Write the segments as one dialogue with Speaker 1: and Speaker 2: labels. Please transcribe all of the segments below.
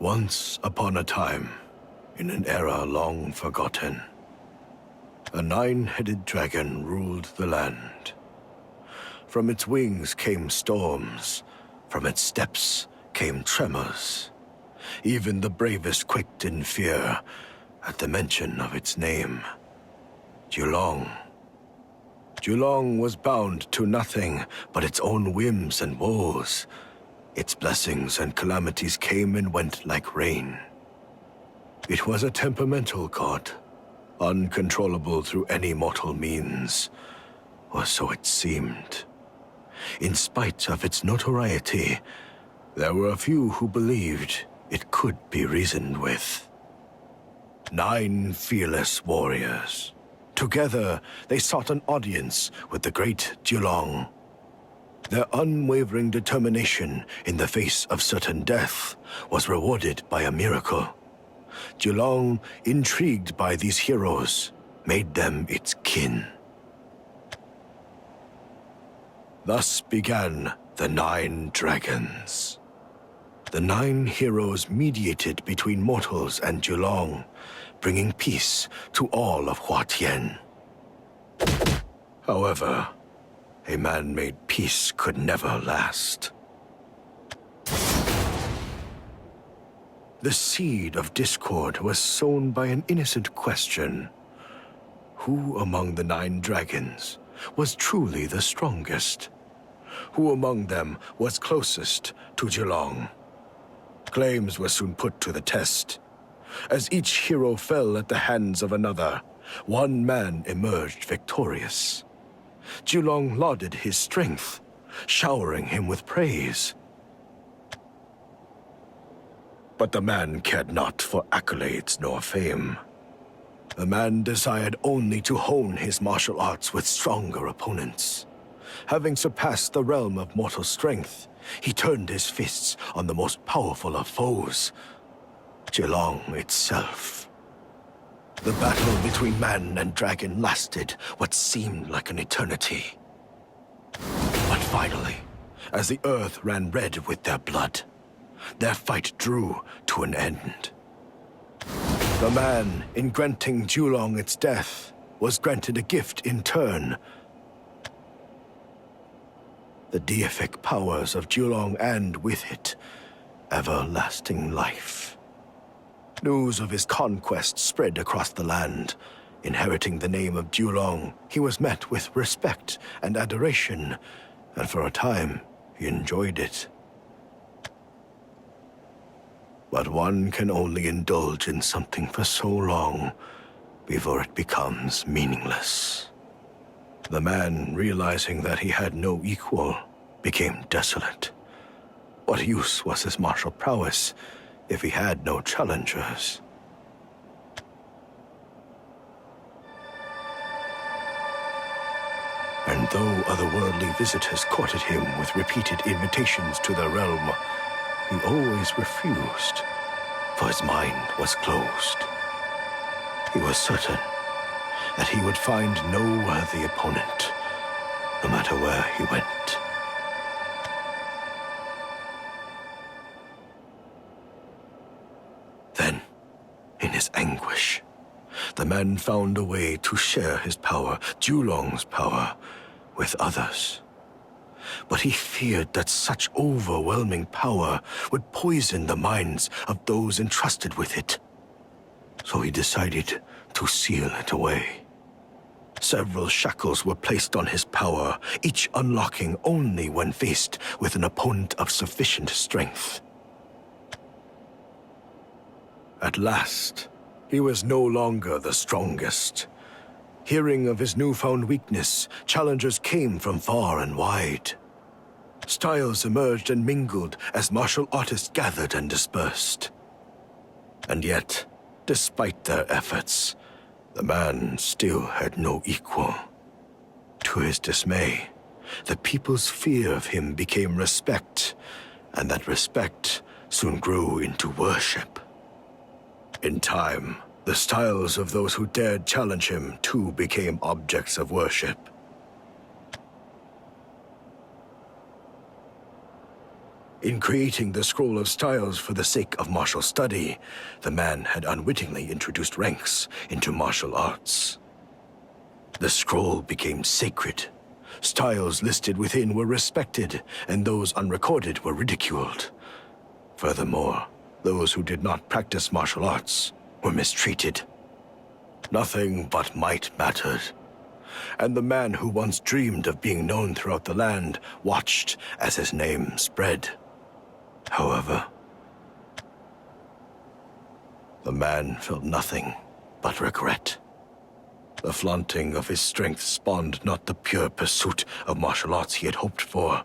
Speaker 1: Once upon a time, in an era long forgotten, a nine-headed dragon ruled the land. From its wings came storms, from its steps came tremors. Even the bravest quaked in fear at the mention of its name. Julong. Julong was bound to nothing but its own whims and woes. Its blessings and calamities came and went like rain. It was a temperamental god, uncontrollable through any mortal means, or so it seemed. In spite of its notoriety, there were a few who believed it could be reasoned with. 9 fearless warriors. Together, they sought an audience with the great Julong. Their unwavering determination in the face of certain death was rewarded by a miracle. Julong, intrigued by these heroes, made them its kin. Thus began the 9 dragons. The 9 heroes mediated between mortals and Julong, bringing peace to all of Huatien. However, a man-made peace could never last. The seed of discord was sown by an innocent question. Who among the 9 dragons was truly the strongest? Who among them was closest to Julong? Claims were soon put to the test. As each hero fell at the hands of another, one man emerged victorious. Julong lauded his strength, showering him with praise. But the man cared not for accolades nor fame. The man desired only to hone his martial arts with stronger opponents. Having surpassed the realm of mortal strength, he turned his fists on the most powerful of foes, Julong itself. The battle between man and dragon lasted what seemed like an eternity. But finally, as the earth ran red with their blood, their fight drew to an end. The man, in granting Julong its death, was granted a gift in turn. The deific powers of Julong and, with it, everlasting life. News of his conquest spread across the land. Inheriting the name of Julong, he was met with respect and adoration, and for a time, he enjoyed it. But one can only indulge in something for so long before it becomes meaningless. The man, realizing that he had no equal, became desolate. What use was his martial prowess if he had no challengers? And though otherworldly visitors courted him with repeated invitations to their realm, he always refused, for his mind was closed. He was certain that he would find no worthy opponent, no matter where he went. Then, in his anguish, the man found a way to share his power, Julong's power, with others. But he feared that such overwhelming power would poison the minds of those entrusted with it. So he decided to seal it away. Several shackles were placed on his power, each unlocking only when faced with an opponent of sufficient strength. At last, he was no longer the strongest. Hearing of his newfound weakness, challengers came from far and wide. Styles emerged and mingled as martial artists gathered and dispersed. And yet, despite their efforts, the man still had no equal. To his dismay, the people's fear of him became respect, and that respect soon grew into worship. In time, the styles of those who dared challenge him too became objects of worship. In creating the Scroll of Styles for the sake of martial study, the man had unwittingly introduced ranks into martial arts. The scroll became sacred. Styles listed within were respected, and those unrecorded were ridiculed. Furthermore, those who did not practice martial arts were mistreated. Nothing but might mattered. And the man who once dreamed of being known throughout the land watched as his name spread. However, the man felt nothing but regret. The flaunting of his strength spawned not the pure pursuit of martial arts he had hoped for,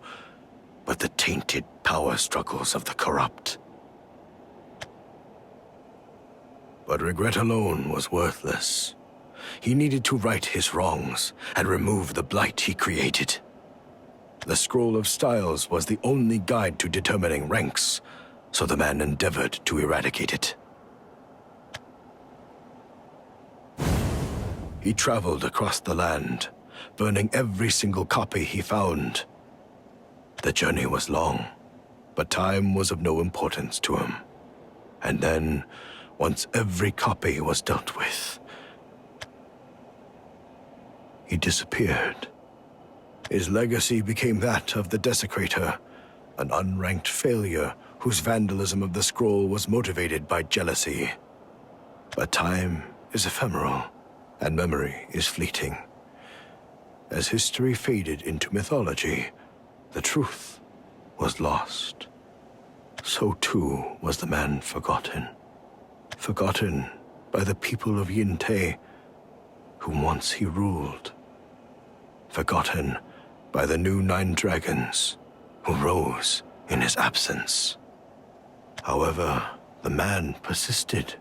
Speaker 1: but the tainted power struggles of the corrupt. But regret alone was worthless. He needed to right his wrongs and remove the blight he created. The Scroll of Styles was the only guide to determining ranks, so the man endeavored to eradicate it. He traveled across the land, burning every single copy he found. The journey was long, but time was of no importance to him. And then, once every copy was dealt with, he disappeared. His legacy became that of the Desecrator, an unranked failure whose vandalism of the scroll was motivated by jealousy. But time is ephemeral, and memory is fleeting. As history faded into mythology, the truth was lost. So too was the man forgotten. Forgotten by the people of Yintei, whom once he ruled. Forgotten by the new 9 dragons, who rose in his absence. However, the man persisted.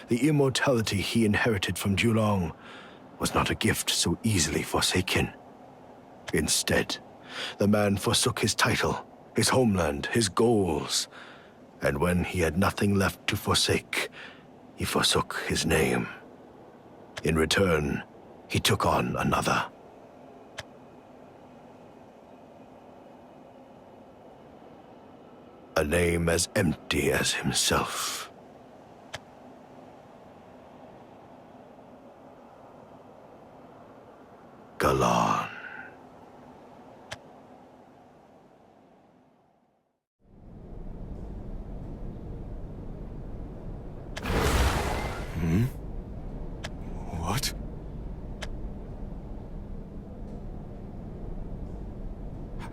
Speaker 1: The immortality he inherited from Julong was not a gift so easily forsaken. Instead, the man forsook his title, his homeland, his goals, and when he had nothing left to forsake, he forsook his name. In return, he took on another. A name as empty as himself. Galan.
Speaker 2: What?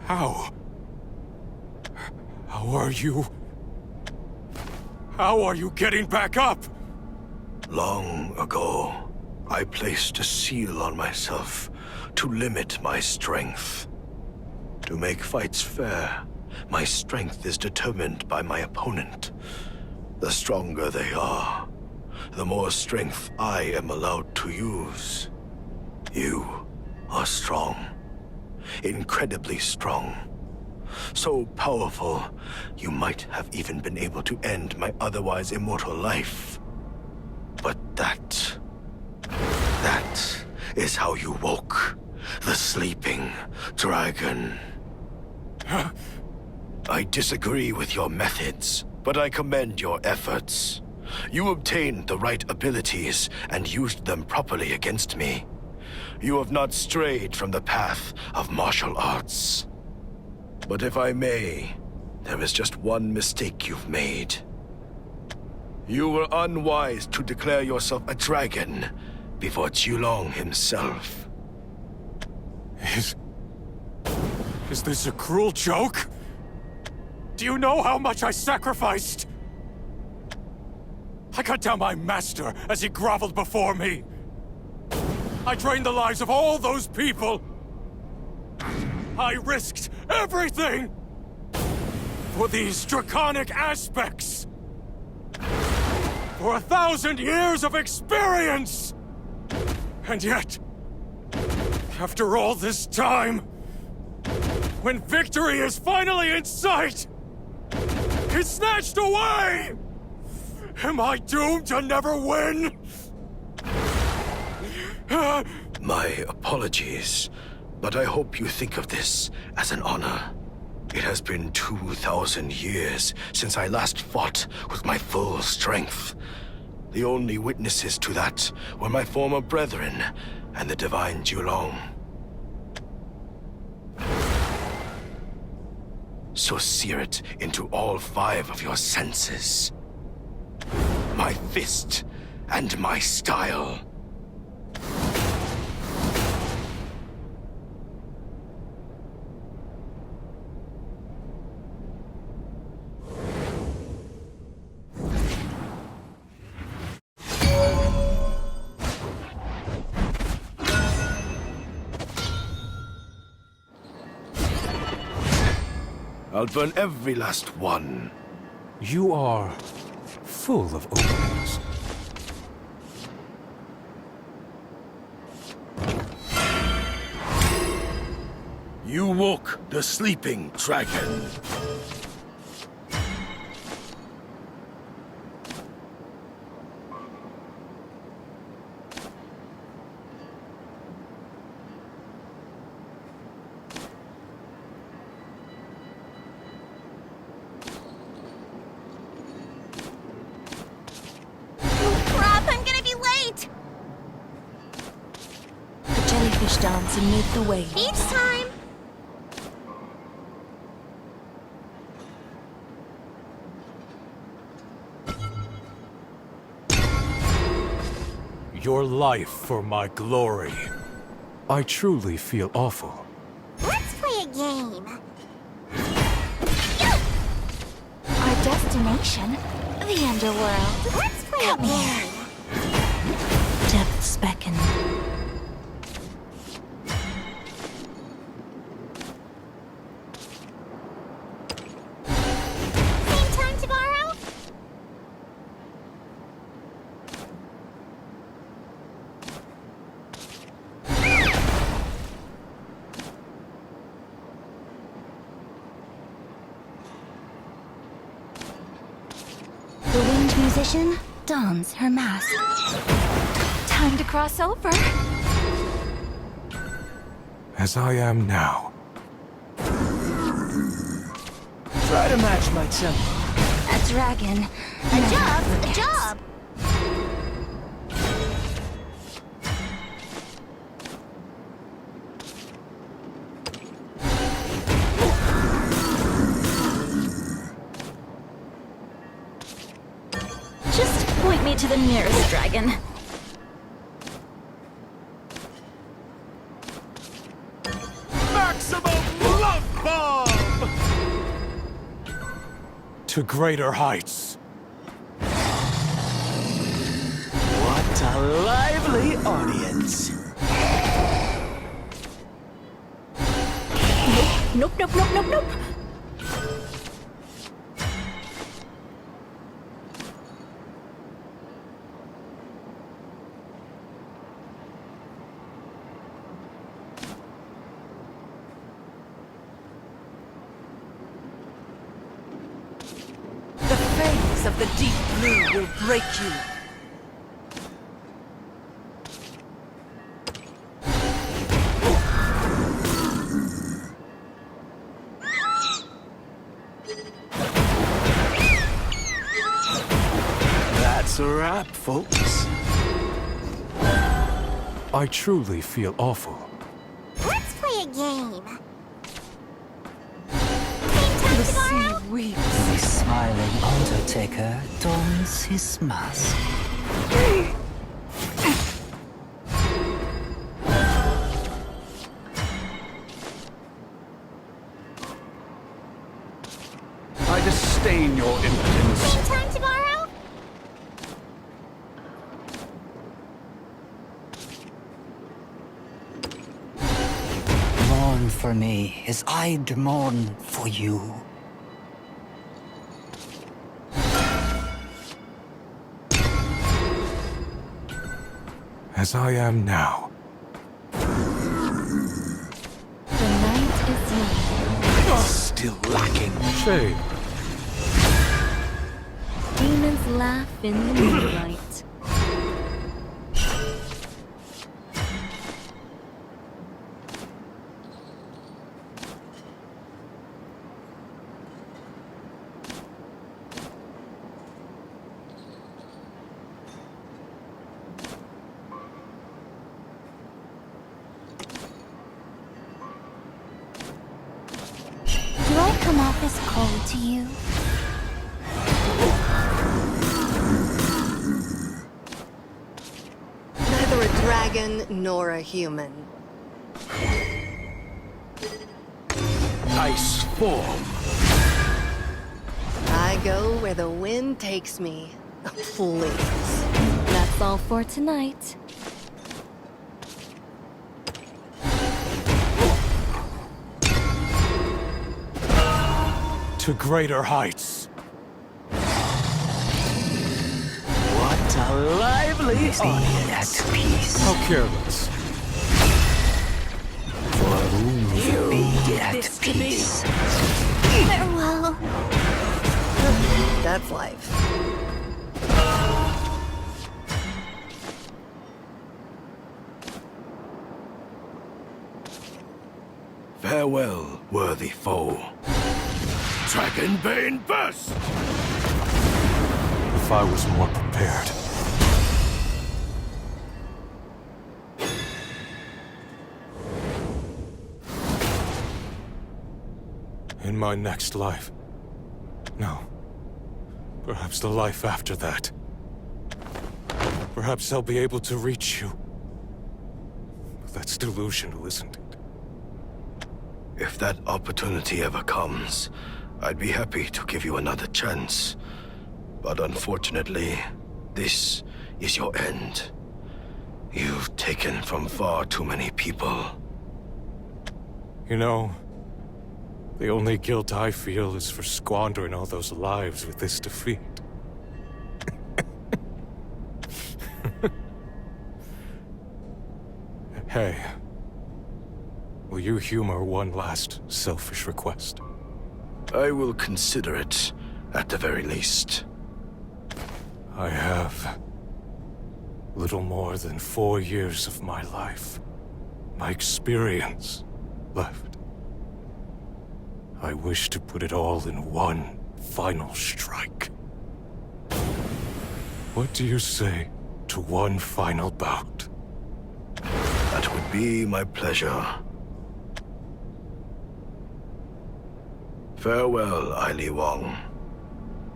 Speaker 2: How? How are you? How are you getting back up?
Speaker 1: Long ago, I placed a seal on myself to limit my strength. To make fights fair, my strength is determined by my opponent. The stronger they are, the more strength I am allowed to use. You are strong. Incredibly strong. So powerful, you might have even been able to end my otherwise immortal life. But that is how you woke the sleeping dragon. I disagree with your methods, but I commend your efforts. You obtained the right abilities and used them properly against me. You have not strayed from the path of martial arts. But if I may, there is just one mistake you've made. You were unwise to declare yourself a dragon before Julong himself.
Speaker 2: Is this a cruel joke? Do you know how much I sacrificed? I cut down my master as he groveled before me. I drained the lives of all those people. I risked everything for these draconic aspects. For 1,000 years of experience! And yet, after all this time, when victory is finally in sight, it's snatched away! Am I doomed to never win?
Speaker 1: My apologies, but I hope you think of this as an honor. It has been 2,000 years since I last fought with my full strength. The only witnesses to that were my former brethren and the divine Julong. So sear it into all 5 of your senses. My fist and my style. I'll burn every last one.
Speaker 2: You are full of openings.
Speaker 1: You woke the sleeping dragon.
Speaker 3: Dance amid the waves.
Speaker 4: Each time!
Speaker 2: Your life for my glory. I truly feel awful.
Speaker 4: Let's play a game.
Speaker 3: Our destination, the underworld.
Speaker 4: Let's play a game.
Speaker 3: Depths beckon.
Speaker 4: Musician, dons her mask.
Speaker 3: Time to cross over.
Speaker 2: As I am now.
Speaker 5: Try to match my tempo.
Speaker 3: A dragon.
Speaker 4: A job's a job.
Speaker 3: Just point me to the nearest dragon.
Speaker 1: Maximum love bomb!
Speaker 2: To greater heights.
Speaker 5: What a lively audience.
Speaker 3: Nope, nope, nope, nope, nope.
Speaker 5: The fangs of the deep blue will break you. That's a wrap, folks.
Speaker 2: I truly feel awful.
Speaker 4: Let's play a game.
Speaker 3: The sea weeps.
Speaker 6: The smiling Undertaker dons his mask.
Speaker 5: I disdain your impotence.
Speaker 4: Same time tomorrow?
Speaker 6: Mourn for me as I'd mourn for you.
Speaker 2: As I am now.
Speaker 3: The night is young.
Speaker 5: Still lacking.
Speaker 2: Shame.
Speaker 3: Demons laugh in the moonlight.
Speaker 4: as cold to you?
Speaker 7: Neither a dragon nor a human.
Speaker 5: Ice form.
Speaker 7: I go where the wind takes me. Please.
Speaker 3: That's all for tonight.
Speaker 2: To greater heights.
Speaker 5: What a lively
Speaker 6: Be at peace.
Speaker 2: How careless.
Speaker 6: For whom be at peace.
Speaker 4: Farewell.
Speaker 7: That's life.
Speaker 1: Farewell, worthy foe. Dragonbane burst!
Speaker 2: If I was more prepared. In my next life. No. Perhaps the life after that. Perhaps I'll be able to reach you. But that's delusional, isn't it?
Speaker 1: If that opportunity ever comes, I'd be happy to give you another chance. But unfortunately, this is your end. You've taken from far too many people.
Speaker 2: You know, the only guilt I feel is for squandering all those lives with this defeat. Hey, will you humor one last selfish request?
Speaker 1: I will consider it, at the very least.
Speaker 2: I have little more than 4 years of my life, my experience, left. I wish to put it all in one final strike. What do you say to one final bout?
Speaker 1: That would be my pleasure. Farewell, Aili Wong.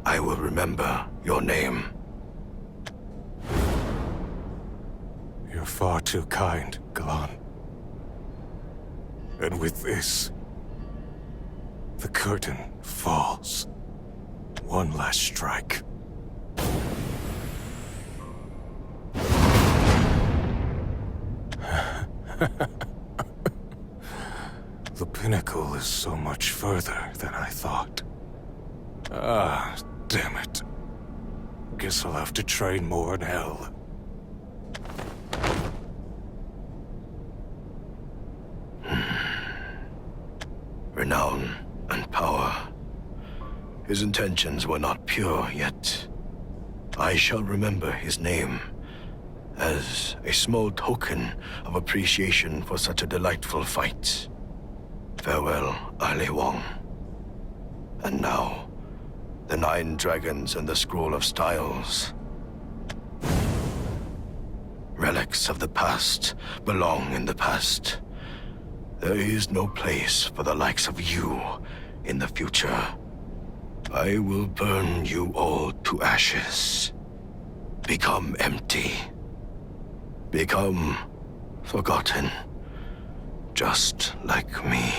Speaker 1: I will remember your name.
Speaker 2: You're far too kind, Galan. And with this, the curtain falls. One last strike. The pinnacle is so much further than I thought. Ah, damn it. Guess I'll have to train more in hell.
Speaker 1: Renown and power. His intentions were not pure, yet I shall remember his name as a small token of appreciation for such a delightful fight. Farewell, Aili Wong. And now, the 9 dragons and the Scroll of Styles. Relics of the past belong in the past. There is no place for the likes of you in the future. I will burn you all to ashes. Become empty. Become forgotten. Just like me.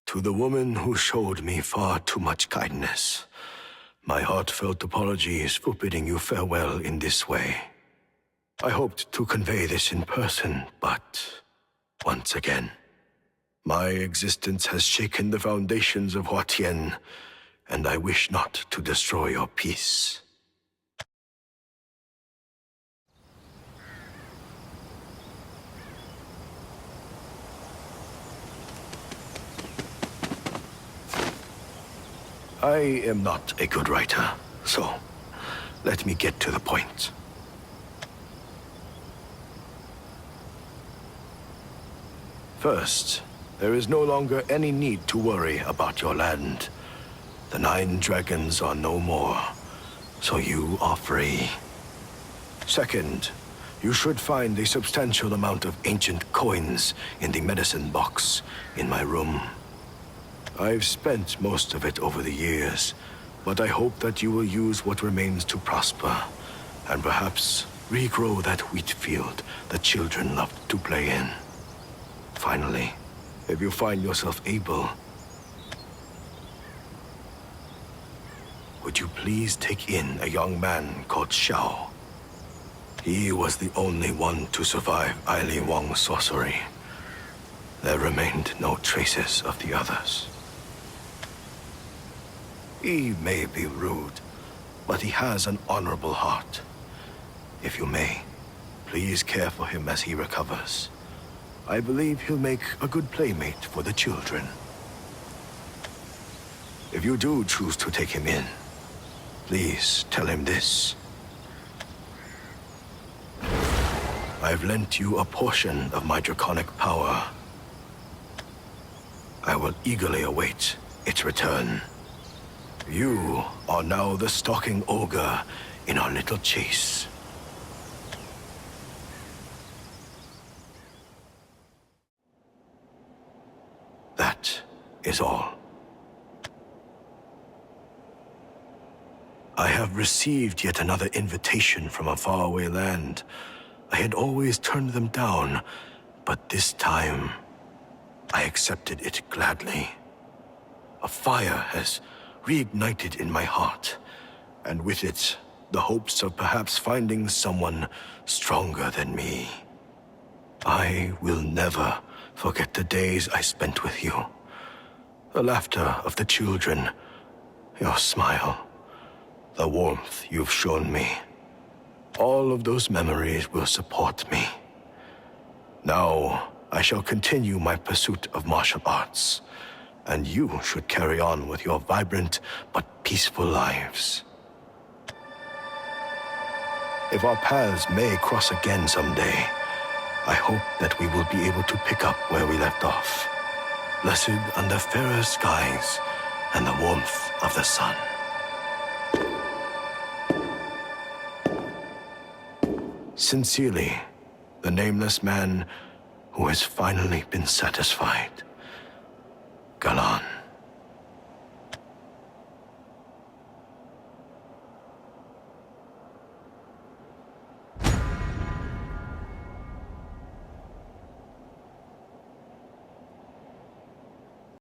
Speaker 1: To the woman who showed me far too much kindness, my heartfelt apologies for bidding you farewell in this way. I hoped to convey this in person, but once again, my existence has shaken the foundations of Huatien, and I wish not to destroy your peace. I am not a good writer, so let me get to the point. First, there is no longer any need to worry about your land. The 9 dragons are no more, so you are free. Second, you should find a substantial amount of ancient coins in the medicine box in my room. I've spent most of it over the years, but I hope that you will use what remains to prosper, and perhaps regrow that wheat field the children loved to play in. Finally, if you find yourself able, would you please take in a young man called Shao? He was the only one to survive Aili Wang's sorcery. There remained no traces of the others. He may be rude, but he has an honorable heart. If you may, please care for him as he recovers. I believe he'll make a good playmate for the children. If you do choose to take him in, please tell him this. I've lent you a portion of my draconic power. I will eagerly await its return. You are now the stalking ogre in our little chase. That is all. I have received yet another invitation from a faraway land. I had always turned them down, but this time I accepted it gladly. A fire has reignited in my heart, and with it, the hopes of perhaps finding someone stronger than me. I will never forget the days I spent with you. The laughter of the children, your smile, the warmth you've shown me. All of those memories will support me. Now, I shall continue my pursuit of martial arts, and you should carry on with your vibrant but peaceful lives. If our paths may cross again someday, I hope that we will be able to pick up where we left off, blessed under fairer skies and the warmth of the sun. Sincerely, the nameless man who has finally been satisfied. Galan.